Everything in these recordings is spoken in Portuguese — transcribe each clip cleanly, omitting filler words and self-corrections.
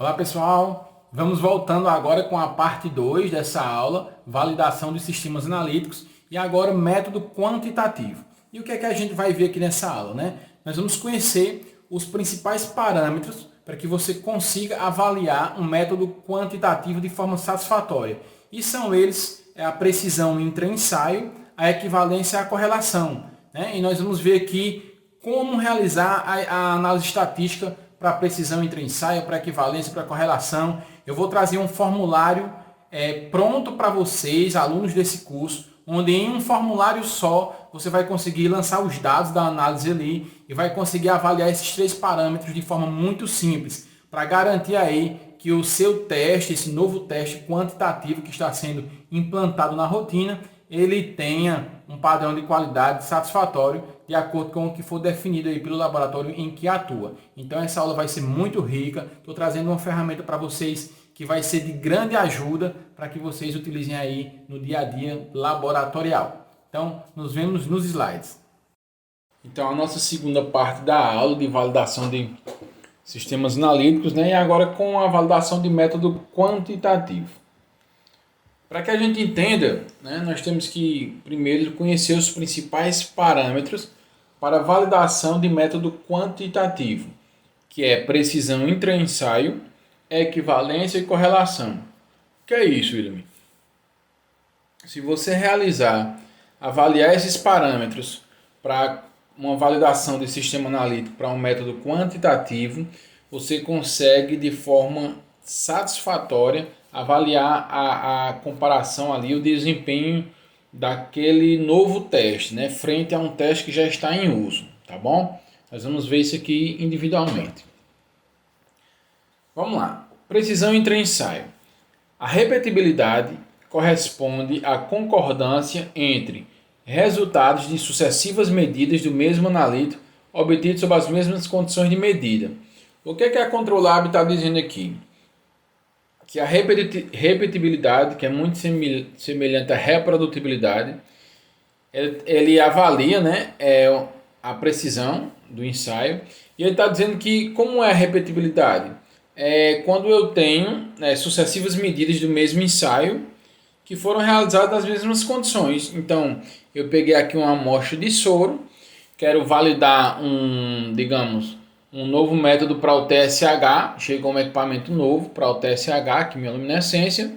Olá pessoal, vamos voltando agora com a parte 2 dessa aula, validação dos sistemas analíticos e agora método quantitativo. E o que é que a gente vai ver aqui nessa aula, né? Nós vamos conhecer os principais parâmetros para que você consiga avaliar um método quantitativo de forma satisfatória. E são eles a precisão intra-ensaio, a equivalência e a correlação, né? E nós vamos ver aqui como realizar a análise estatística para precisão entre ensaio, para equivalência, para correlação. Eu vou trazer um formulário pronto para vocês, alunos desse curso, onde em um formulário só você vai conseguir lançar os dados da análise ali e vai conseguir avaliar esses três parâmetros de forma muito simples, para garantir aí que o seu teste, esse novo teste quantitativo que está sendo implantado na rotina, ele tenha um padrão de qualidade satisfatório de acordo com o que for definido aí pelo laboratório em que atua. Então essa aula vai ser muito rica, estou trazendo uma ferramenta para vocês que vai ser de grande ajuda para que vocês utilizem aí no dia a dia laboratorial. Então, nos vemos nos slides. Então, a nossa segunda parte da aula de validação de sistemas analíticos, né? E agora com a validação de método quantitativo. Para que a gente entenda, né, nós temos que primeiro conhecer os principais parâmetros para validação de método quantitativo, que é precisão intra-ensaio, equivalência e correlação. O que é isso, William? Se você avaliar esses parâmetros para uma validação de sistema analítico para um método quantitativo, você consegue de forma satisfatória avaliar a comparação ali, o desempenho daquele novo teste, né, frente a um teste que já está em uso, tá bom? Nós vamos ver isso aqui individualmente. Vamos lá. Precisão intra-ensaio. A repetibilidade corresponde à concordância entre resultados de sucessivas medidas do mesmo analítico obtidos sob as mesmas condições de medida. O que a Controlab está dizendo aqui? Que a repetibilidade, que é muito semelhante à reprodutibilidade, ele avalia, né, a precisão do ensaio, e ele está dizendo que como é a repetibilidade? É quando eu tenho sucessivas medidas do mesmo ensaio que foram realizadas nas mesmas condições. Então, eu peguei aqui uma amostra de soro, quero validar um novo método para o TSH, chegou um equipamento novo para o TSH, quimioluminescência,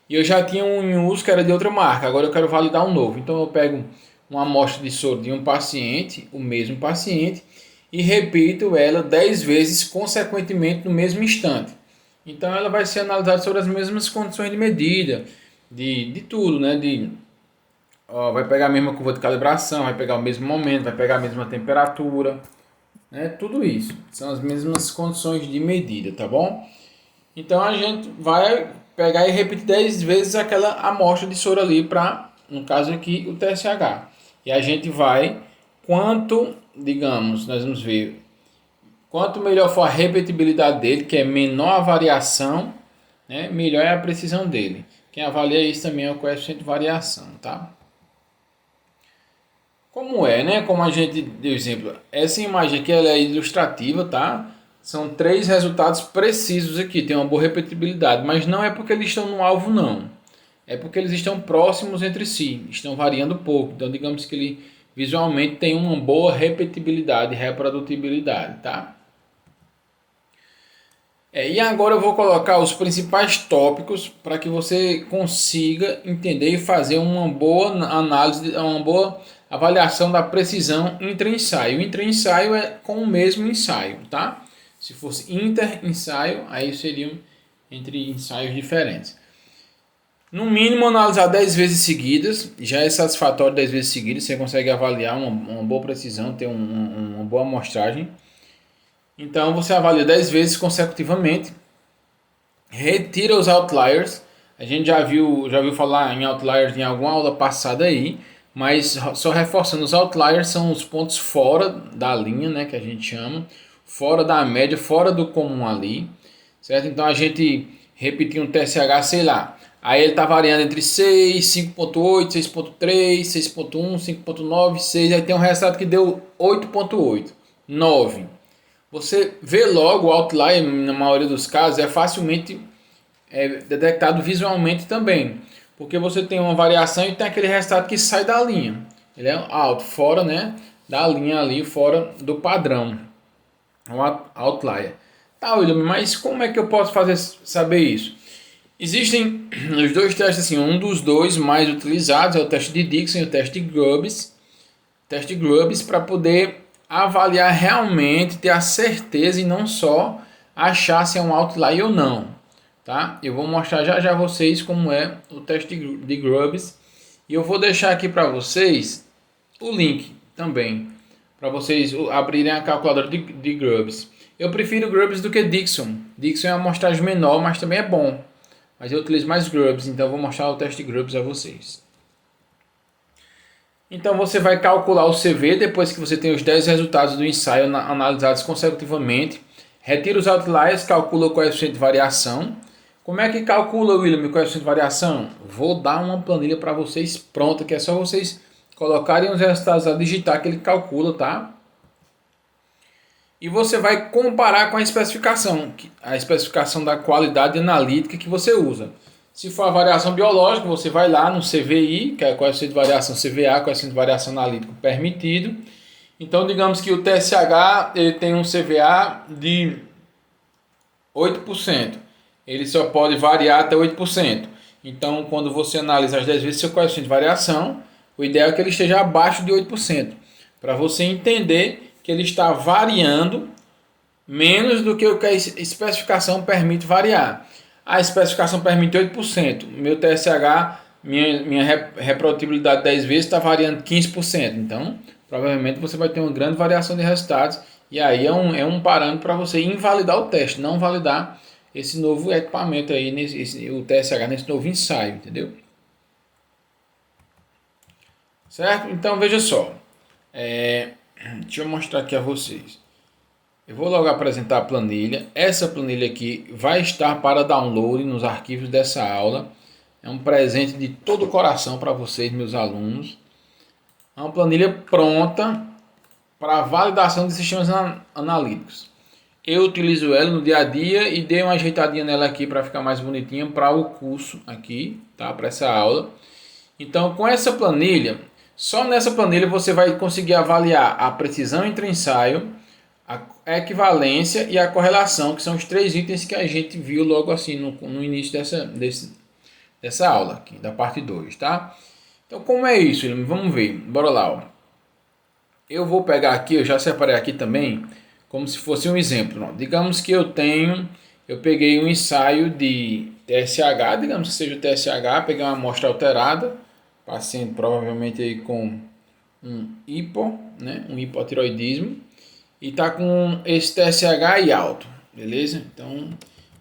e eu já tinha um em uso que era de outra marca, agora eu quero validar um novo. Então eu pego uma amostra de soro de um paciente, o mesmo paciente, e repito ela 10 vezes consequentemente no mesmo instante. Então ela vai ser analisada sobre as mesmas condições de medida, de tudo, né? Vai pegar a mesma curva de calibração, vai pegar o mesmo momento, vai pegar a mesma temperatura, né? Tudo isso são as mesmas condições de medida, tá bom? Então a gente vai pegar e repetir 10 vezes aquela amostra de soro ali para, no caso aqui, o TSH. E a gente vai, nós vamos ver, quanto melhor for a repetibilidade dele, que é menor a variação, né, melhor é a precisão dele. Quem avalia isso também é o coeficiente de variação, tá? Como é, né? Como a gente deu exemplo, essa imagem aqui ela é ilustrativa, tá? São 3 resultados precisos aqui, tem uma boa repetibilidade, mas não é porque eles estão no alvo, não. É porque eles estão próximos entre si, estão variando pouco. Então, digamos que ele visualmente tem uma boa repetibilidade, reprodutibilidade, tá? E agora eu vou colocar os principais tópicos para que você consiga entender e fazer uma boa análise, uma boa avaliação da precisão intra-ensaio. O intra-ensaio é com o mesmo ensaio, tá? Se fosse inter-ensaio, aí seriam entre ensaios diferentes. No mínimo, analisar 10 vezes seguidas, já é satisfatório 10 vezes seguidas, você consegue avaliar uma boa precisão, ter uma boa amostragem. Então você avalia 10 vezes consecutivamente, retira os outliers. A gente já viu falar em outliers em alguma aula passada aí, mas só reforçando, os outliers são os pontos fora da linha, né, que a gente chama, fora da média, fora do comum ali, certo? Então a gente repetir um TSH, sei lá, aí ele está variando entre 6, 5.8, 6.3, 6.1, 5.9, 6, aí tem um resultado que deu 8.8, 9. você vê logo o outlier, na maioria dos casos, é facilmente detectado visualmente também. Porque você tem uma variação e tem aquele resultado que sai da linha. Ele é alto, fora, né, da linha ali, fora do padrão. Um outlier. Tá, William, mas como é que eu posso saber isso? Existem os dois testes, assim, um dos dois mais utilizados é o teste de Dixon e o teste de Grubbs. Teste de Grubbs para poder avaliar realmente, ter a certeza e não só achar se é um outlier ou não. Tá? Eu vou mostrar já já vocês como é o teste de Grubbs. E eu vou deixar aqui para vocês o link também, para vocês abrirem a calculadora de Grubbs. Eu prefiro Grubbs do que Dixon. Dixon é uma amostragem menor, mas também é bom. Mas eu utilizo mais Grubbs, então eu vou mostrar o teste de Grubbs a vocês. Então você vai calcular o CV depois que você tem os 10 resultados do ensaio analisados consecutivamente. Retira os outliers, calcula o coeficiente de variação. Como é que calcula, William, o coeficiente de variação? Vou dar uma planilha para vocês pronta, que é só vocês colocarem os resultados a digitar que ele calcula, tá? E você vai comparar com a especificação da qualidade analítica que você usa. Se for a variação biológica, você vai lá no CVI, que é o coeficiente de variação CVA, coeficiente de variação analítico permitido. Então, digamos que o TSH ele tem um CVA de 8%. Ele só pode variar até 8%. Então, quando você analisa as 10 vezes seu coeficiente de variação, o ideal é que ele esteja abaixo de 8%, para você entender que ele está variando menos do que o que a especificação permite variar. A especificação permite 8%. Meu TSH, minha reprodutibilidade 10 vezes está variando 15%. Então, provavelmente você vai ter uma grande variação de resultados. E aí é um parâmetro para você invalidar o teste, não validar esse novo equipamento aí, o TSH nesse novo ensaio, entendeu? Certo? Então, veja só. Deixa eu mostrar aqui a vocês. Eu vou logo apresentar a planilha. Essa planilha aqui vai estar para download nos arquivos dessa aula. É um presente de todo o coração para vocês, meus alunos. É uma planilha pronta para validação de sistemas analíticos. Eu utilizo ela no dia a dia e dei uma ajeitadinha nela aqui para ficar mais bonitinha para o curso aqui, tá? Para essa aula. Então, com essa planilha, só nessa planilha você vai conseguir avaliar a precisão entre ensaio, a equivalência e a correlação, que são os 3 itens que a gente viu logo assim no início dessa aula aqui, da parte 2, tá? Então, como é isso? Vamos ver. Bora lá, ó. Eu vou pegar aqui, eu já separei aqui também, como se fosse um exemplo. Ó. Digamos que eu peguei um ensaio de TSH, digamos que seja o TSH, peguei uma amostra alterada, paciente provavelmente aí com um hipotiroidismo, e está com esse TSH alto, beleza? Então,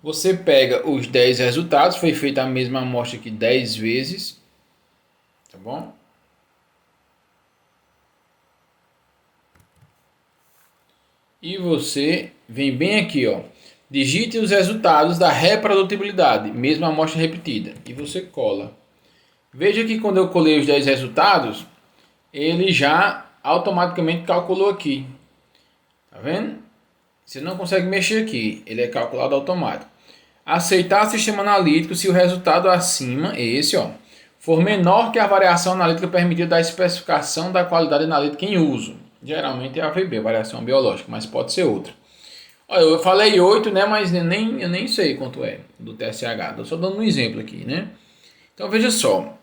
você pega os 10 resultados, foi feita a mesma amostra aqui 10 vezes, tá bom? E você vem bem aqui, ó, digite os resultados da reprodutibilidade, mesma amostra repetida, e você cola. Veja que quando eu colei os 10 resultados, ele já automaticamente calculou aqui. Tá vendo? Você não consegue mexer aqui, ele é calculado automático. Aceitar sistema analítico se o resultado acima, esse, ó, for menor que a variação analítica permitida da especificação da qualidade analítica em uso. Geralmente é a AVB, variação biológica, mas pode ser outra. Olha, eu falei 8, né, mas eu nem sei quanto é do TSH. Estou só dando um exemplo aqui, né? Então veja só.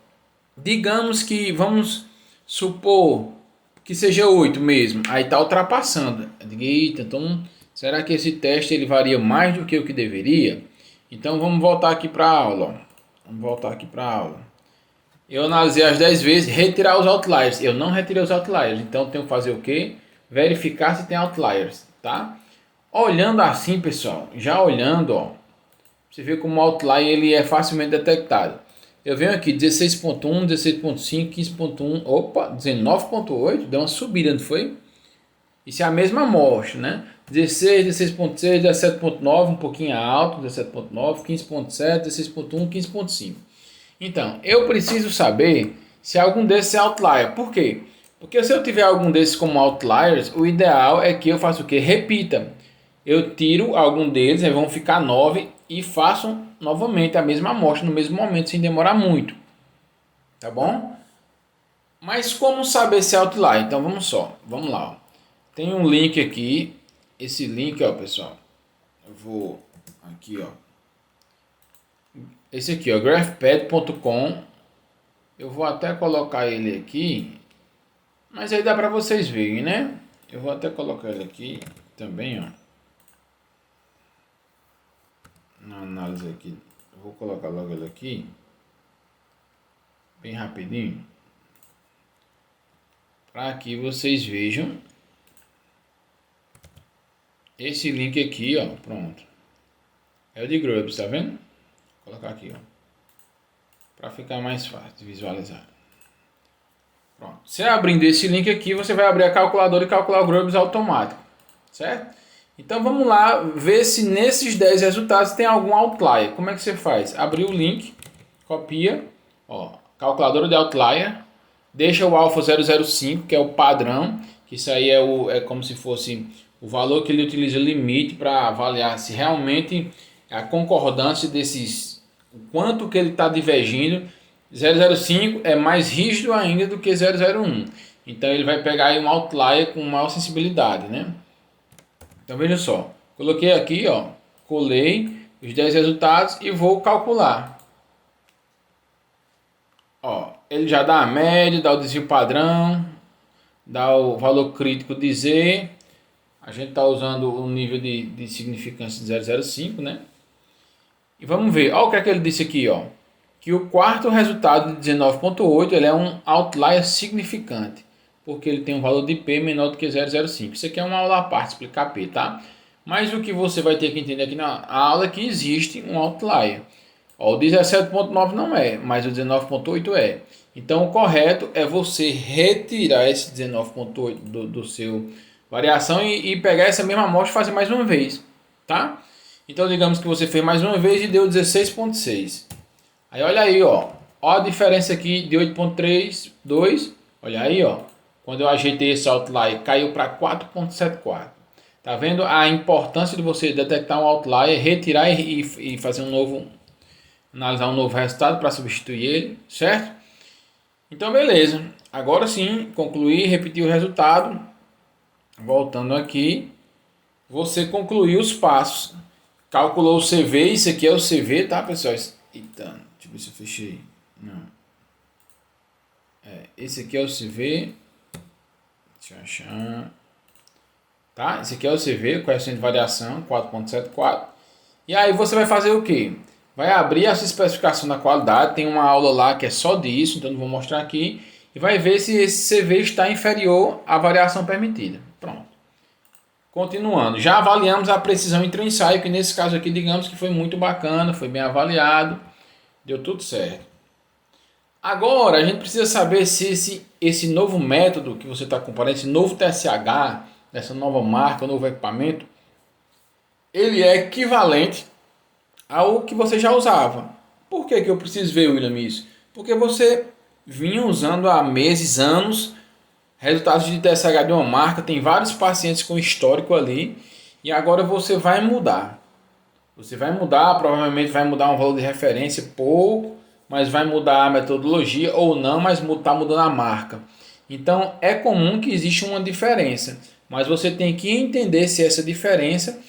Digamos que, vamos supor que seja 8 mesmo. Aí está ultrapassando. Eita, então, será que esse teste ele varia mais do que o que deveria? Então vamos voltar aqui para a aula. Eu analisei as 10 vezes, retirar os outliers. Eu não retirei os outliers, então tenho que fazer o quê? Verificar se tem outliers, tá? Olhando assim, pessoal, já olhando, ó, você vê como o outlier ele é facilmente detectado. Eu venho aqui 16.1, 16.5, 15.1, opa, 19.8, deu uma subida, não foi? Isso é a mesma amostra, né? 16, 16.6, 17.9, um pouquinho alto, 17.9, 15.7, 16.1, 15.5. Então, eu preciso saber se algum desses é outlier. Por quê? Porque se eu tiver algum desses como outliers, o ideal é que eu faça o quê? Repita. eu tiro algum deles, aí vão ficar 9 e faço novamente a mesma amostra no mesmo momento, sem demorar muito, tá bom? Mas como saber se é outlier? Então vamos lá. Ó. Tem um link aqui, esse link, ó, pessoal. Eu vou aqui, ó. Esse aqui, ó, graphpad.com. Eu vou até colocar ele aqui, mas aí dá para vocês verem, né? Eu vou até colocar ele aqui também, ó. Na análise aqui, eu vou colocar logo ele aqui, bem rapidinho, para que vocês vejam esse link aqui, ó, pronto. É o de Grubs, tá vendo? Vou colocar aqui, ó, para ficar mais fácil de visualizar. Pronto. Você abrindo esse link aqui, você vai abrir a calculadora e calcular o Grubs automático, certo? Então vamos lá ver se nesses 10 resultados tem algum outlier. Como é que você faz? Abrir o link, copia, ó, calculadora de outlier, deixa o alfa 005, que é o padrão, que isso aí é como se fosse o valor que ele utiliza limite para avaliar se realmente a concordância desses, o quanto que ele está divergindo. 005 é mais rígido ainda do que 001. Então ele vai pegar aí um outlier com maior sensibilidade, né? Então veja só, coloquei aqui, ó, colei os 10 resultados e vou calcular. Ó, ele já dá a média, dá o desvio padrão, dá o valor crítico de Z. A gente está usando o nível de significância de 005, né? E vamos ver, ó, o que é que ele disse aqui, ó. Que o quarto resultado de 19.8 ele é um outlier significante, porque ele tem um valor de P menor do que 0,05. Isso aqui é uma aula à parte, explicar P, tá? Mas o que você vai ter que entender aqui na aula é que existe um outlier. Ó, o 17.9 não é, mas o 19.8 é. Então o correto é você retirar esse 19.8 do seu variação e pegar essa mesma amostra e fazer mais uma vez, tá? Então digamos que você fez mais uma vez e deu 16.6. Aí olha aí, ó. Ó a diferença aqui de 8.32. Olha aí, ó. Quando eu ajeitei esse outlier, caiu para 4.74. Tá vendo a importância de você detectar um outlier, retirar e fazer um novo, analisar um novo resultado para substituir ele, certo? Então, beleza. Agora sim, concluir, repetir o resultado. Voltando aqui, você concluiu os passos. Calculou o CV, isso aqui é o CV, tá, pessoal? Eita, deixa eu ver se eu fechei. Não. Esse aqui é o CV. Deixa eu achar. Tá? Esse aqui é o CV, coeficiente de variação, 4.74. E aí você vai fazer o quê? Vai abrir essa especificação da qualidade. Tem uma aula lá que é só disso, então não vou mostrar aqui. E vai ver se esse CV está inferior à variação permitida. Pronto. Continuando. Já avaliamos a precisão intra-ensaio, que nesse caso aqui, digamos que foi muito bacana, foi bem avaliado. Deu tudo certo. Agora, a gente precisa saber se esse novo método que você está comparando, esse novo TSH, essa nova marca, novo equipamento, ele é equivalente ao que você já usava. Por que eu preciso ver, William, isso? Porque você vinha usando há meses, anos, resultados de TSH de uma marca, tem vários pacientes com histórico ali, e agora você vai mudar. Você vai mudar, provavelmente vai mudar um valor de referência pouco, mas vai mudar a metodologia ou não, mas está mudando a marca. Então é comum que exista uma diferença, mas você tem que entender se essa diferença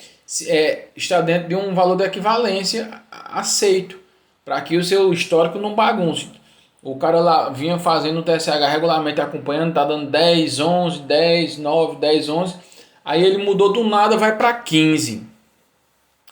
está dentro de um valor de equivalência aceito, para que o seu histórico não bagunce. O cara lá vinha fazendo o TSH regularmente acompanhando, tá dando 10, 11, 10, 9, 10, 11. Aí ele mudou do nada, vai para 15.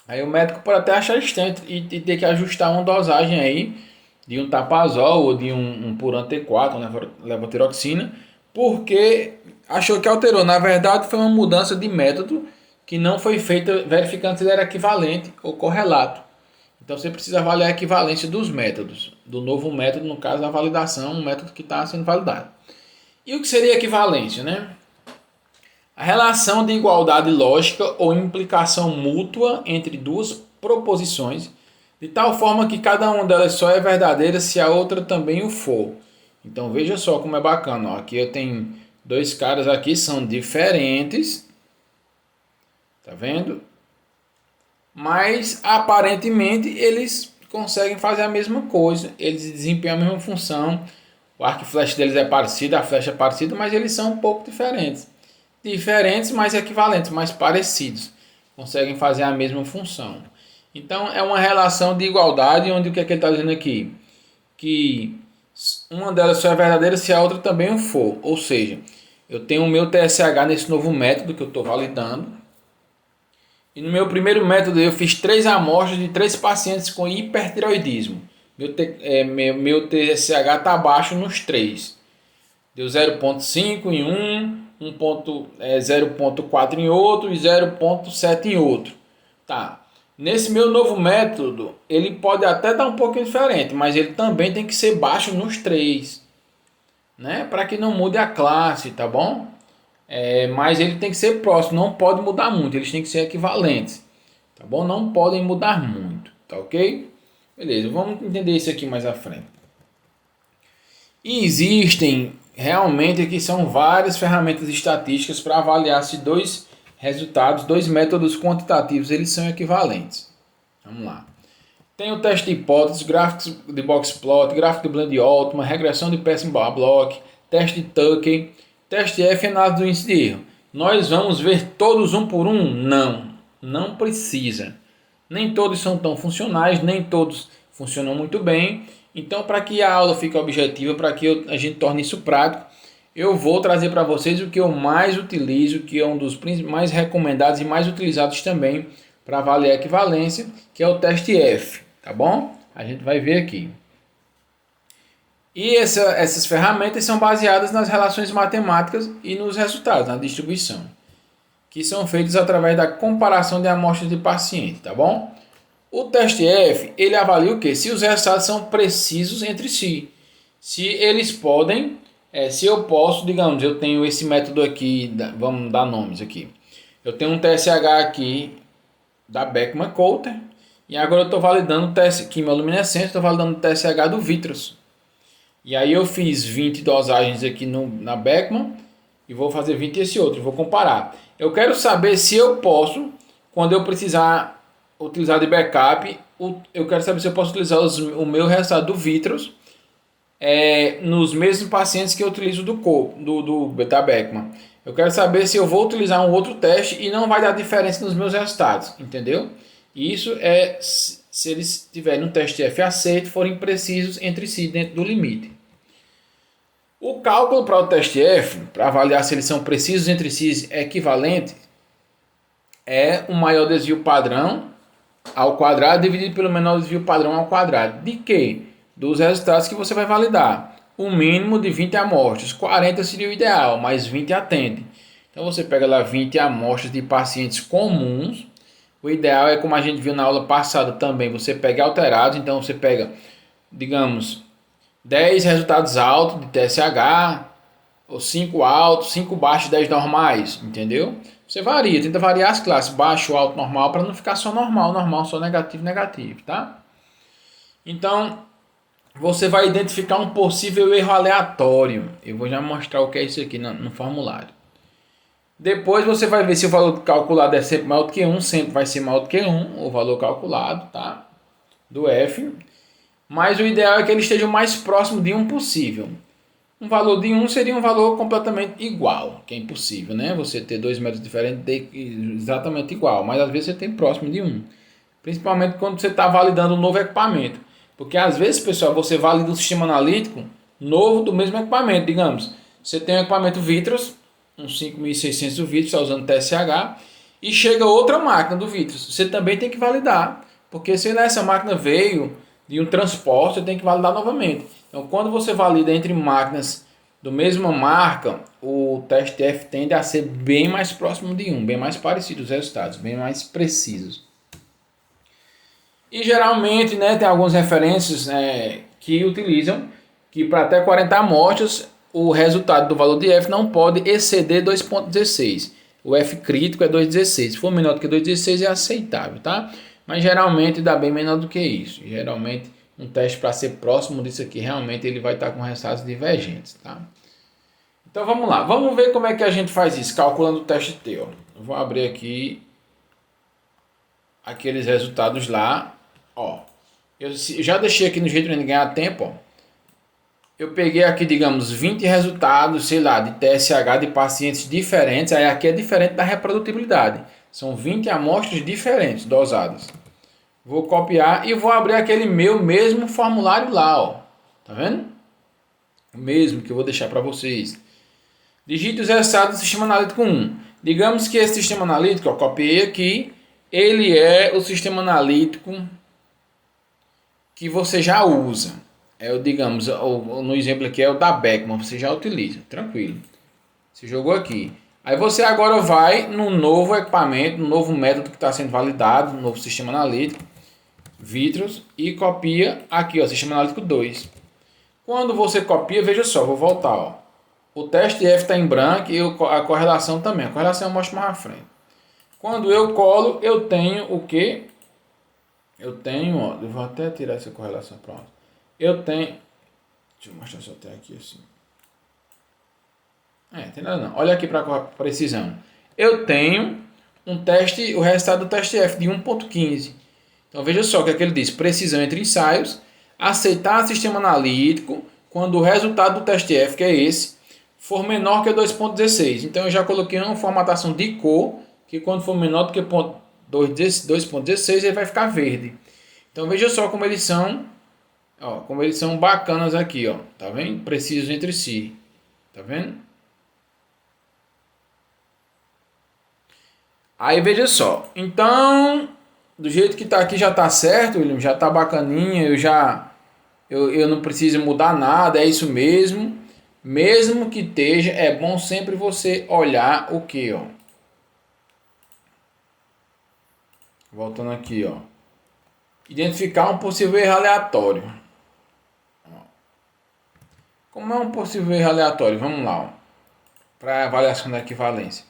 Aí o médico pode até achar estranho e ter que ajustar uma dosagem aí de um tapazol ou de um Puran T4, levotiroxina, porque achou que alterou. Na verdade, foi uma mudança de método que não foi feita verificando se ele era equivalente ou correlato. Então você precisa avaliar a equivalência dos métodos, do novo método, no caso da validação, um método que está sendo validado. E o que seria equivalência, né? A relação de igualdade lógica ou implicação mútua entre duas proposições, de tal forma que cada uma delas só é verdadeira se a outra também o for. Então veja só como é bacana. Ó. Aqui eu tenho dois caras aqui, são diferentes. Tá vendo? mas aparentemente eles conseguem fazer a mesma coisa, eles desempenham a mesma função, o arco e flecha deles é parecido, a flecha é parecida, mas eles são um pouco diferentes. Diferentes, mas equivalentes, mas parecidos. Conseguem fazer a mesma função. Então é uma relação de igualdade, onde o que é que ele está dizendo aqui? Que uma delas só é verdadeira se a outra também o for. Ou seja, eu tenho o meu TSH nesse novo método que eu estou validando. E no meu primeiro método eu fiz 3 amostras de 3 pacientes com hipertireoidismo. Meu TSH está abaixo nos 3. Deu 0,5 em um, 0,4 em outro e 0,7 em outro. Tá. Nesse meu novo método, ele pode até dar um pouquinho diferente, mas ele também tem que ser baixo nos 3, né? Para que não mude a classe, tá bom? Mas ele tem que ser próximo, não pode mudar muito, eles têm que ser equivalentes, tá bom? Não podem mudar muito, tá ok? Beleza, vamos entender isso aqui mais à frente. E existem realmente aqui são várias ferramentas estatísticas para avaliar se dois resultados, dois métodos quantitativos, eles são equivalentes. Vamos lá. Tem o teste de hipóteses, gráficos de box plot, gráfico de blend de Altman, regressão de Pearson-Block, teste de Tuckey, teste F e análise do índice de erro. Nós vamos ver todos um por um? Não precisa. Nem todos são tão funcionais, nem todos funcionam muito bem. Então, para que a aula fique objetiva, para que a gente torne isso prático, eu vou trazer para vocês o que eu mais utilizo, que é um dos mais recomendados e mais utilizados também para avaliar a equivalência, que é o teste F, tá bom? A gente vai ver aqui. E essas ferramentas são baseadas nas relações matemáticas e nos resultados, na distribuição, que são feitos através da comparação de amostras de paciente, tá bom? O teste F, ele avalia o quê? Se os resultados são precisos entre si. Se eles podem, se eu posso, digamos, eu tenho esse método aqui, vamos dar nomes aqui. Eu tenho um TSH aqui da Beckman-Coulter e agora eu estou validando o teste quimioluminescente, estou validando o TSH do Vitros. E aí eu fiz 20 dosagens aqui na Beckman e vou fazer 20 esse outro, vou comparar. Eu quero saber se eu posso, quando eu precisar utilizar de backup, eu quero saber se eu posso utilizar o meu resultado do Vitros nos mesmos pacientes que eu utilizo da Beckman. Eu quero saber se eu vou utilizar um outro teste e não vai dar diferença nos meus resultados, entendeu? E isso é se eles tiverem um teste F aceito, forem precisos entre si dentro do limite. O cálculo para o teste F, para avaliar se eles são precisos entre si equivalentes, é o maior desvio padrão ao quadrado dividido pelo menor desvio padrão ao quadrado. De quê? Dos resultados que você vai validar. O mínimo de 20 amostras. 40 seria o ideal, mas 20 atende. Então você pega lá 20 amostras de pacientes comuns. O ideal é, como a gente viu na aula passada também, você pega alterados. Então você pega, digamos, 10 resultados altos de TSH, ou 5 altos, 5 baixos, 10 normais, entendeu? Você varia, tenta variar as classes, baixo, alto, normal, para não ficar só normal, só negativo, negativo, tá? Então, você vai identificar um possível erro aleatório. Eu vou já mostrar o que é isso aqui no formulário. Depois você vai ver se o valor calculado é sempre maior do que 1, sempre vai ser maior do que 1, o valor calculado, tá? Do F. Mas o ideal é que ele esteja o mais próximo de 1 possível. Um valor de 1 seria um valor completamente igual, que é impossível, né? Você ter dois métodos diferentes exatamente igual, mas às vezes você tem próximo de 1. Principalmente quando você está validando um novo equipamento. Porque às vezes, pessoal, você valida um sistema analítico novo do mesmo equipamento. Digamos, você tem um equipamento Vitros, um 5600 do Vitros, está usando TSH, e chega outra máquina do Vitros. Você também tem que validar, porque se essa máquina veio de um transporte, você tem que validar novamente. Então, quando você valida entre máquinas do mesma marca, o teste F tende a ser bem mais próximo de 1, bem mais parecido os resultados, bem mais precisos. E geralmente, né, tem algumas referências que utilizam que para até 40 amostras o resultado do valor de F não pode exceder 2,16. O F crítico é 2,16. Se for menor do que 2,16 é aceitável, tá? Mas geralmente dá bem menor do que isso. Geralmente um teste para ser próximo disso aqui, realmente ele vai estar com resultados divergentes, tá? Então vamos lá, vamos ver como é que a gente faz isso, calculando o teste T. Ó. Eu vou abrir aqui aqueles resultados lá, ó. Eu já deixei aqui no jeito de ganhar tempo, ó. Eu peguei aqui, digamos, 20 resultados, sei lá, de TSH de pacientes diferentes. Aí aqui é diferente da reprodutibilidade. São 20 amostras diferentes, dosadas. Vou copiar e vou abrir aquele meu mesmo formulário lá, ó. Tá vendo? O mesmo que eu vou deixar para vocês. Digite os resultados do sistema analítico 1. Digamos que esse sistema analítico, ó, copiei aqui, ele é o sistema analítico que você já usa. Digamos, no exemplo aqui é o da Beckman, você já utiliza, tranquilo. Você jogou aqui. Aí você agora vai no novo equipamento, no novo método que está sendo validado, no novo sistema analítico, Vitros, e copia aqui, ó, sistema analítico 2. Quando você copia, veja só, vou voltar, ó. O teste F está em branco e a correlação também. A correlação eu mostro mais à frente. Quando eu colo, eu tenho o quê? Eu tenho, ó, eu vou até tirar essa correlação, pronto. Eu tenho, deixa eu mostrar só até aqui assim. Tem nada não. Olha aqui para precisão. Eu tenho um teste, o resultado do teste F de 1.15. Então veja só o que é que ele diz. Precisão entre ensaios, aceitar sistema analítico quando o resultado do teste F, que é esse, for menor que 2.16. Então eu já coloquei uma formatação de cor, que quando for menor do que 2.16 ele vai ficar verde. Então veja só como eles são, ó, como eles são bacanas aqui, ó. Tá vendo? Precisos entre si. Tá vendo? Aí veja só. Então, do jeito que tá aqui já tá certo, William, já tá bacaninha, eu não preciso mudar nada, é isso mesmo. Mesmo que esteja, é bom sempre você olhar o que, ó. Voltando aqui, ó. Identificar um possível erro aleatório. Como é um possível erro aleatório? Vamos lá, ó. Para avaliação da equivalência.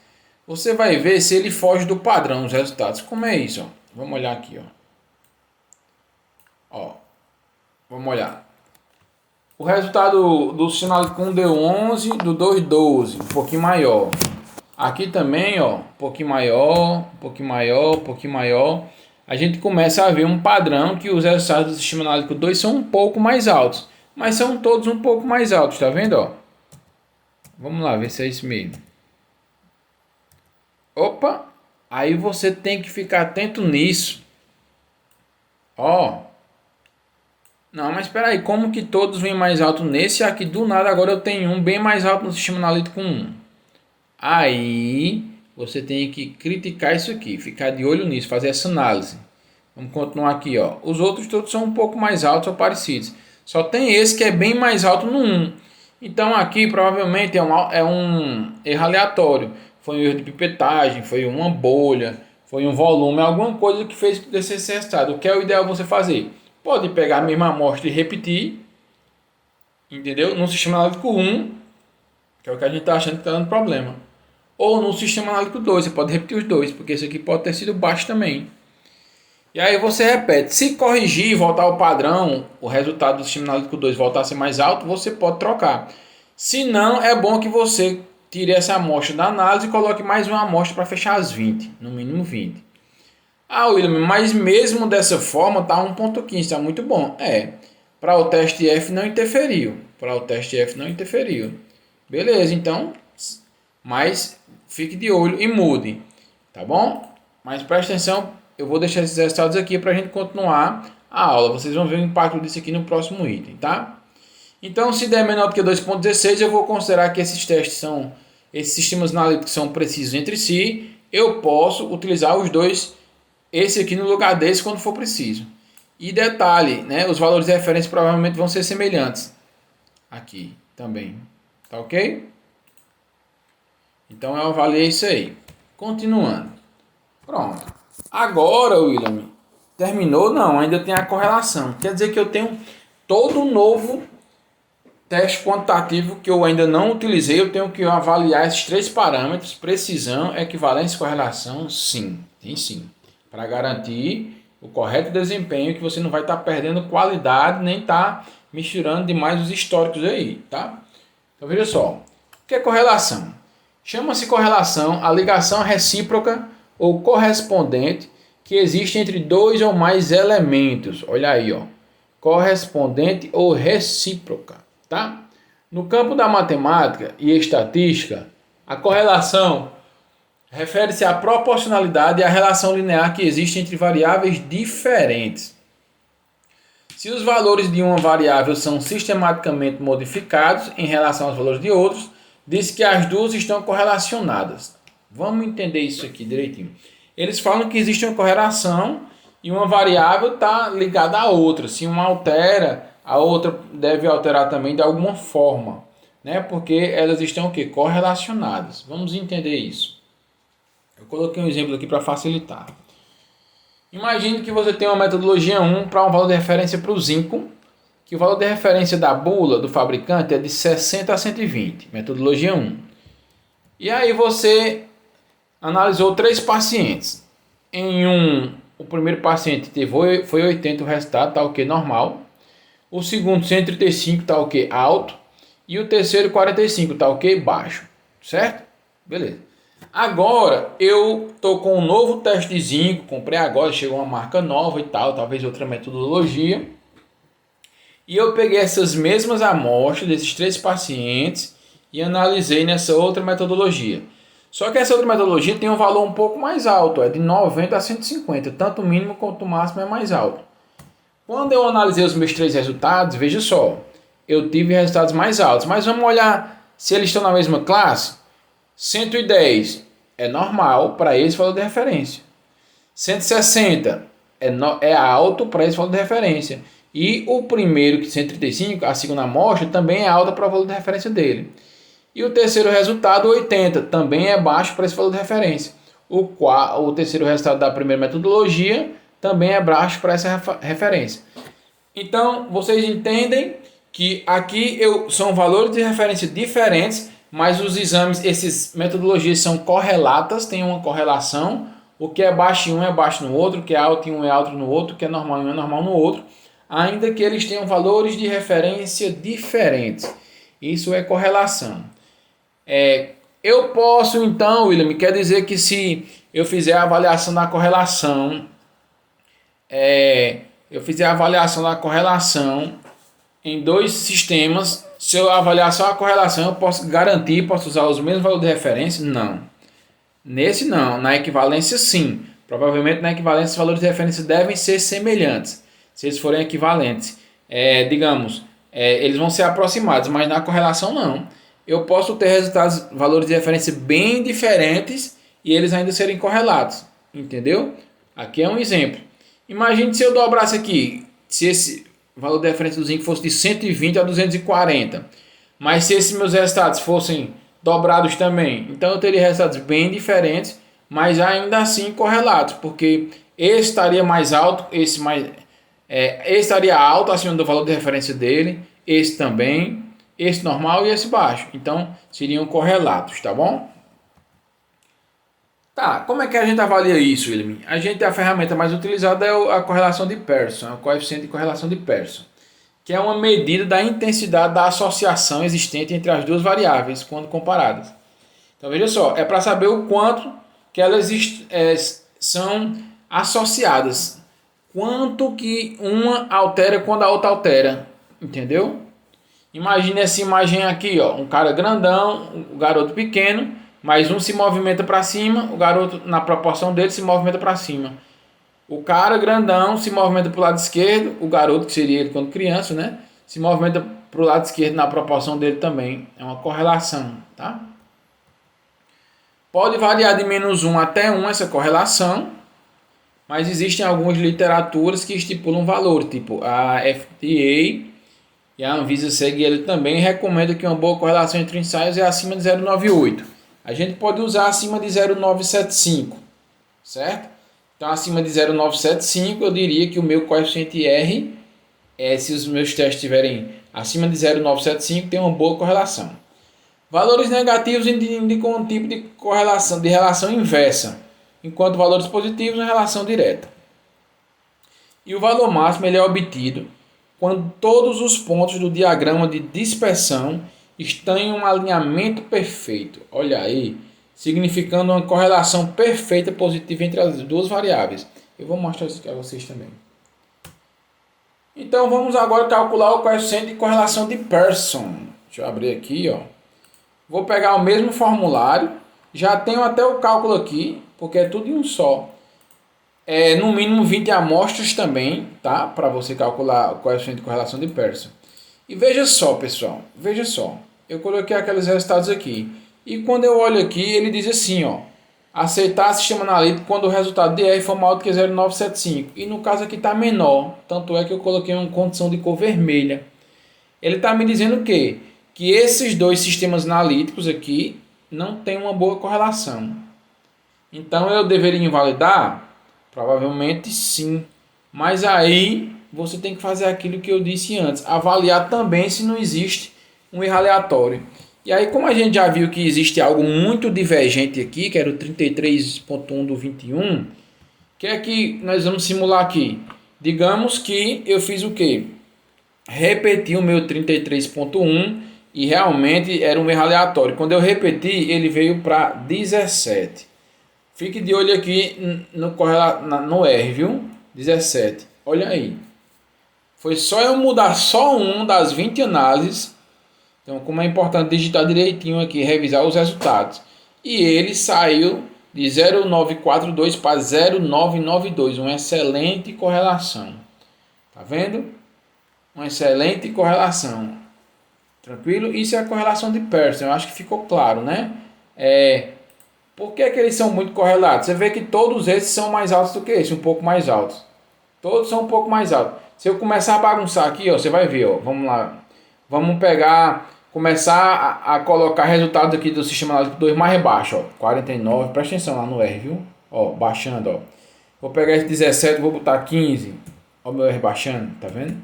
Você vai ver se ele foge do padrão dos resultados. Como é isso, ó? Vamos olhar aqui, ó. Vamos olhar. O resultado do sinal com deu 11, do 2, 12, um pouquinho maior. Aqui também, ó, um pouquinho maior, um pouquinho maior, um pouquinho maior. A gente começa a ver um padrão que os resultados do sistema analítico 2 são um pouco mais altos. Mas são todos um pouco mais altos, tá vendo, ó? Vamos lá, ver se é isso mesmo. Opa! Aí você tem que ficar atento nisso. Ó. Não, mas espera aí, como que todos vêm mais alto nesse? Aqui do nada agora eu tenho um bem mais alto no sistema analítico 1. Aí você tem que criticar isso aqui, ficar de olho nisso, fazer essa análise. Vamos continuar aqui, ó. Os outros todos são um pouco mais altos ou parecidos. Só tem esse que é bem mais alto no 1. Então aqui provavelmente é um erro aleatório. Foi um erro de pipetagem, foi uma bolha, foi um volume, alguma coisa que fez descer esse resultado. O que é o ideal você fazer? Pode pegar a mesma amostra e repetir, entendeu? No sistema analítico 1, que é o que a gente está achando que está dando problema. Ou no sistema analítico 2, você pode repetir os dois, porque esse aqui pode ter sido baixo também. E aí você repete. Se corrigir e voltar ao padrão, o resultado do sistema analítico 2 voltar a ser mais alto, você pode trocar. Se não, é bom que você tire essa amostra da análise e coloque mais uma amostra para fechar as 20, no mínimo 20. Ah, William, mas mesmo dessa forma tá 1.15, está muito bom. Para o teste F não interferiu. Beleza, então, mas fique de olho e mude, tá bom? Mas preste atenção, eu vou deixar esses resultados aqui para a gente continuar a aula. Vocês vão ver o impacto disso aqui no próximo item, tá? Então, se der menor do que 2.16, eu vou considerar que esses sistemas analíticos são precisos entre si. Eu posso utilizar os dois, esse aqui no lugar desse quando for preciso. E detalhe, né? Os valores de referência provavelmente vão ser semelhantes aqui também, tá ok? Então eu avaliei isso aí. Continuando. Pronto. Agora, William, terminou? Não, ainda tem a correlação. Quer dizer que eu tenho todo um novo teste quantitativo que eu ainda não utilizei. Eu tenho que avaliar esses três parâmetros: precisão, equivalência e correlação. Sim, tem sim. Para garantir o correto desempenho, que você não vai estar perdendo qualidade, nem estar misturando demais os históricos aí, tá? Então veja só. O que é correlação? Chama-se correlação a ligação recíproca ou correspondente que existe entre dois ou mais elementos. Olha aí, ó. Correspondente ou recíproca, tá? No campo da matemática e estatística, a correlação refere-se à proporcionalidade e à relação linear que existe entre variáveis diferentes. Se os valores de uma variável são sistematicamente modificados em relação aos valores de outros, diz que as duas estão correlacionadas. Vamos entender isso aqui direitinho. Eles falam que existe uma correlação e uma variável está ligada à outra. Se uma altera, a outra deve alterar também de alguma forma, né? Porque elas estão o quê? Correlacionadas. Vamos entender isso. Eu coloquei um exemplo aqui para facilitar. Imagine que você tem uma metodologia 1 para um valor de referência para o zinco, que o valor de referência da bula do fabricante é de 60 a 120, metodologia 1. E aí você analisou 3 pacientes. O primeiro paciente foi 80, o resultado está o que? Normal. O segundo 135 está o que? Alto. E o terceiro 45 está o que? Baixo. Certo? Beleza. Agora eu estou com um novo teste de zinco, comprei agora, chegou uma marca nova e tal, talvez outra metodologia. E eu peguei essas mesmas amostras desses 3 pacientes e analisei nessa outra metodologia. Só que essa outra metodologia tem um valor um pouco mais alto, é de 90 a 150, tanto o mínimo quanto o máximo é mais alto. Quando eu analisei os meus 3 resultados, veja só, eu tive resultados mais altos, mas vamos olhar se eles estão na mesma classe. 110 é normal para esse valor de referência. 160 é alto para esse valor de referência. E o primeiro, que 135, a segunda amostra, também é alta para o valor de referência dele. E o terceiro resultado, 80, também é baixo para esse valor de referência. O terceiro resultado da primeira metodologia também é baixo para essa referência. Então, vocês entendem que aqui são valores de referência diferentes, mas os exames, essas metodologias são correlatas, tem uma correlação. O que é baixo em um é baixo no outro, o que é alto em um é alto no outro, o que é normal em um é normal no outro, ainda que eles tenham valores de referência diferentes. Isso é correlação. Eu posso então, William, quer dizer que se eu fizer a avaliação da correlação, em 2 sistemas, se eu avaliar só a correlação, eu posso garantir, posso usar os mesmos valores de referência? Não. Nesse não, na equivalência sim. Provavelmente na equivalência os valores de referência devem ser semelhantes, se eles forem equivalentes. Eles vão ser aproximados, mas na correlação não. Eu posso ter valores de referência bem diferentes e eles ainda serem correlatos. Entendeu? Aqui é um exemplo. Imagine se eu dobrasse aqui, se esse valor de referência do zinco fosse de 120 a 240. Mas se esses meus resultados fossem dobrados também, então eu teria resultados bem diferentes, mas ainda assim correlatos, porque esse estaria mais alto, esse estaria alto acima do valor de referência dele, esse também, esse normal e esse baixo. Então seriam correlatos, tá bom? Tá, como é que a gente avalia isso, William? A ferramenta mais utilizada é a correlação de Pearson, o coeficiente de correlação de Pearson, que é uma medida da intensidade da associação existente entre as duas variáveis quando comparadas. Então veja só, é para saber o quanto que elas são associadas, quanto que uma altera quando a outra altera, entendeu? Imagine essa imagem aqui, ó, um cara grandão, um garoto pequeno, mas um se movimenta para cima, o garoto na proporção dele se movimenta para cima. O cara grandão se movimenta para o lado esquerdo, o garoto, que seria ele quando criança, né, se movimenta para o lado esquerdo na proporção dele também. É uma correlação, tá? Pode variar de -1 até 1 essa correlação, mas existem algumas literaturas que estipulam valor, tipo a FDA e a Anvisa segue ele também, recomenda que uma boa correlação entre ensaios é acima de 0,98. A gente pode usar acima de 0,975, certo? Então, acima de 0,975, eu diria que o meu coeficiente R, se os meus testes estiverem acima de 0,975, tem uma boa correlação. Valores negativos indicam um tipo de correlação, de relação inversa, enquanto valores positivos, uma relação direta. E o valor máximo ele é obtido quando todos os pontos do diagrama de dispersão estão em um alinhamento perfeito. Olha aí, significando uma correlação perfeita positiva entre as duas variáveis. Eu vou mostrar isso aqui a vocês também. Então vamos agora calcular o coeficiente de correlação de Pearson. Deixa eu abrir aqui, ó. Vou pegar o mesmo formulário. Já tenho até o cálculo aqui, porque é tudo em um só. No mínimo 20 amostras também, tá? Para você calcular o coeficiente de correlação de Pearson. E veja só, pessoal. Veja só. Eu coloquei aqueles resultados aqui. E quando eu olho aqui, ele diz assim, ó. Aceitar sistema analítico quando o resultado de R for maior do que 0,975. E no caso aqui está menor. Tanto é que eu coloquei uma condição de cor vermelha. Ele está me dizendo o quê? Que esses dois sistemas analíticos aqui não têm uma boa correlação. Então eu deveria invalidar? Provavelmente sim. Mas aí você tem que fazer aquilo que eu disse antes. Avaliar também se não existe um erro aleatório. E aí, como a gente já viu que existe algo muito divergente aqui, que era o 33.1 do 21, o que é que nós vamos simular aqui? Digamos que eu fiz o quê? Repeti o meu 33.1 e realmente era um erro aleatório. Quando eu repeti, ele veio para 17. Fique de olho aqui no R, viu? 17. Olha aí. Foi só eu mudar só um das 20 análises. Então, como é importante digitar direitinho aqui, revisar os resultados. E ele saiu de 0,942 para 0,992. Uma excelente correlação. Tá vendo? Uma excelente correlação. Tranquilo? Isso é a correlação de Pearson. Eu acho que ficou claro, né? Por que eles são muito correlatos? Você vê que todos esses são mais altos do que esse, um pouco mais altos. Todos são um pouco mais altos. Se eu começar a bagunçar aqui, ó, você vai ver, ó. Vamos lá. Vamos começar a colocar resultados aqui do sistema analítico 2 mais baixo, ó. 49, presta atenção lá no R, viu? Ó, baixando, ó. Vou pegar esse 17, vou botar 15. Ó, meu R baixando, tá vendo?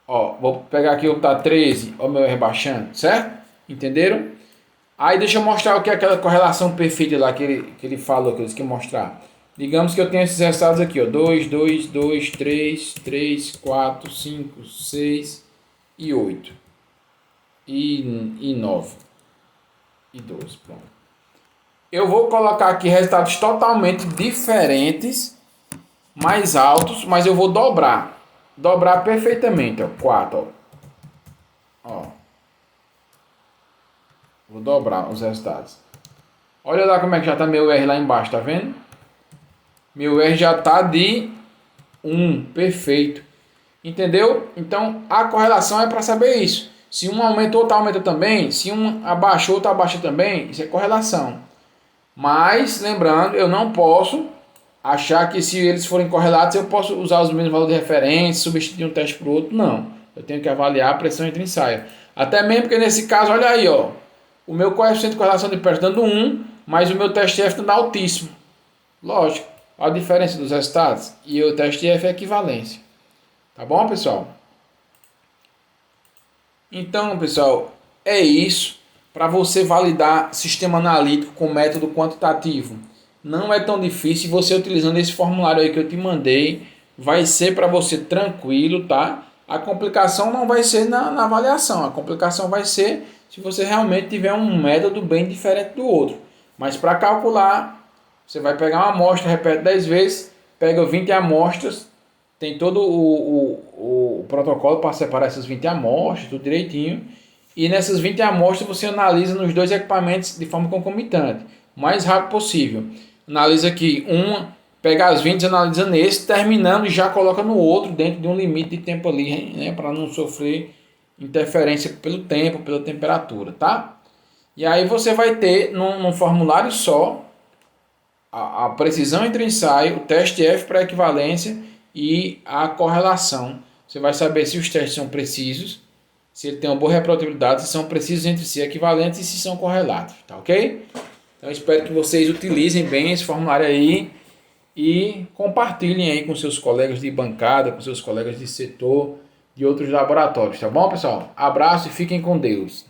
Ó, vou pegar aqui, vou botar 13, ó, meu R baixando, certo? Entenderam? Aí deixa eu mostrar o que é aquela correlação perfeita lá que ele falou, que eu disse que ia mostrar. Digamos que eu tenho esses resultados aqui, ó. 2, 2, 2, 3, 3, 4, 5, 6 e 8. E 9. E 12, pronto. Eu vou colocar aqui resultados totalmente diferentes, mais altos, mas eu vou dobrar. Dobrar perfeitamente, ó. 4, ó. Vou dobrar os resultados. Olha lá como é que já está meu R lá embaixo, tá vendo? Meu R já está de 1, perfeito. Entendeu? Então, a correlação é para saber isso. Se um aumenta, outro aumenta também. Se um abaixa, outro abaixa também. Isso é correlação. Mas, lembrando, eu não posso achar que se eles forem correlatos, eu posso usar os mesmos valores de referência, substituir um teste por outro. Não. Eu tenho que avaliar a pressão entre ensaio. Até mesmo porque nesse caso, olha aí, ó. O meu coeficiente de correlação de Pearson dando 1, mas o meu teste F dando altíssimo. Lógico. Olha a diferença dos resultados. E o teste F é equivalência. Tá bom, pessoal? Então, pessoal, é isso. Para você validar sistema analítico com método quantitativo. Não é tão difícil. Você utilizando esse formulário aí que eu te mandei, vai ser para você tranquilo, tá? A complicação não vai ser na avaliação. A complicação vai ser se você realmente tiver um método bem diferente do outro. Mas para calcular, você vai pegar uma amostra, repete 10 vezes, pega 20 amostras, tem todo o protocolo para separar essas 20 amostras, tudo direitinho. E nessas 20 amostras você analisa nos dois equipamentos de forma concomitante, o mais rápido possível. Analisa aqui uma, pega as 20 e analisa nesse, terminando e já coloca no outro, dentro de um limite de tempo ali, né, para não sofrer interferência pelo tempo, pela temperatura, tá? E aí você vai ter num formulário só a precisão entre ensaio, o teste F para equivalência e a correlação. Você vai saber se os testes são precisos, se ele tem uma boa reprodutibilidade, se são precisos entre si, equivalentes e se são correlatos, tá ok? Então espero que vocês utilizem bem esse formulário aí e compartilhem aí com seus colegas de bancada, com seus colegas de setor, de outros laboratórios, tá bom, pessoal? Abraço e fiquem com Deus.